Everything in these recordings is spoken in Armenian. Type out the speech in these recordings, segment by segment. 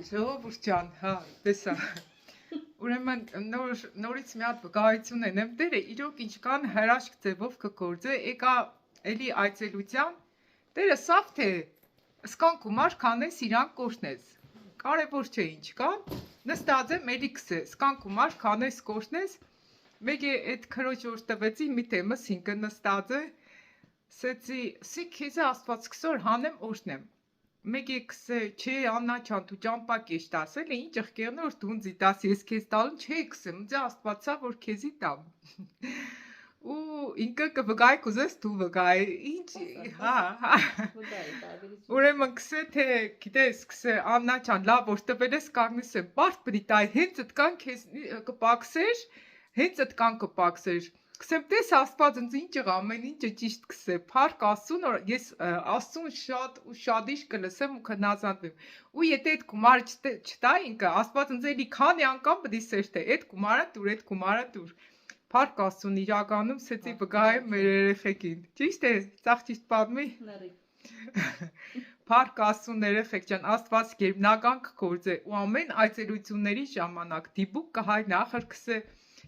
Ժողովուրդ ջան, հա, տեսա։ Ուրեմն նորից մի հատ վկայություն եմ դերը իրոք ինչ կան հրաշք ձևով կգործե եկա էլի այցելության դերը սավ թե սկան գումար քանես իրանք կորտնես կարևոր չէ ինչ կան նստած եմ էլի քսե սկան գումար քանես կորտնես մեկ է այդ քրոջ որ տվեցի մի թեմս ինքը նստած է սեցի սի քեզ աստված քսոր հանեմ օրհնեմ մեկ է քսե չէ Աննա ջան դու ճամպակ ես տասել ինչ եղքերն որ դու ինձ տաս ես քեզ տալու չէ քսեմ ինձ աստվածա որ քեզի տամ ու ինքը կվգայի կուզես դու վգայի ինչ հա ուրեմն քսե թե գիտես քսե Աննա ջան լավ որ տվել ես կանգնես եմ բարդ բրիտայ հենց այդքան քեզ կպաքսեր հենց այդքան կպաքսեր Քսեմ տես աստված ինձ ինչ եղա ամեն ինչը ճիշտ քսե փառք Աստծուն որ ես Աստծուն շատ ու շադիշ կլսեմ ու կնազանդվեմ ու եթե այդ գումարը չտա ինքը աստված ինձ էլի քանի անգամ պետք է սերտե այդ գումարը դուր փառք Աստծուն իրականում սեցի վգայեմ մեր երեխեքին ճիշտ է ծախ ճիշտ պատմի Փառք Աստծուն երեխեք ջան աստված գերբնական կգործե ու ամեն այցելությունների ժամանակ դիպուկ կհայ նախր քսե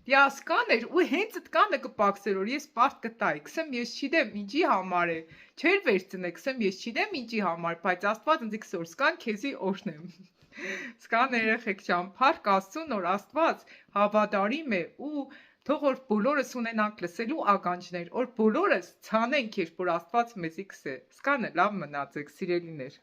Դիասկան էր ու հենց այդքանը կպաքսեր որ ես բարդ կտայի քսեմ ես չգիտեմ ինչի համար է չեր վերցնե քսեմ ես չգիտեմ ինչի համար բայց աստված ինձ քսոր սկան քեզի օրհնեմ սկան երեխեք ջան փառք Աստծուն որ աստված հավատարիմ է ու թող որ բոլորս ունենանք լսելու ականջներ որ բոլորս ցանենք երբ որ աստված մեզի քսե սկանը լավ մնացեք սիրելիներ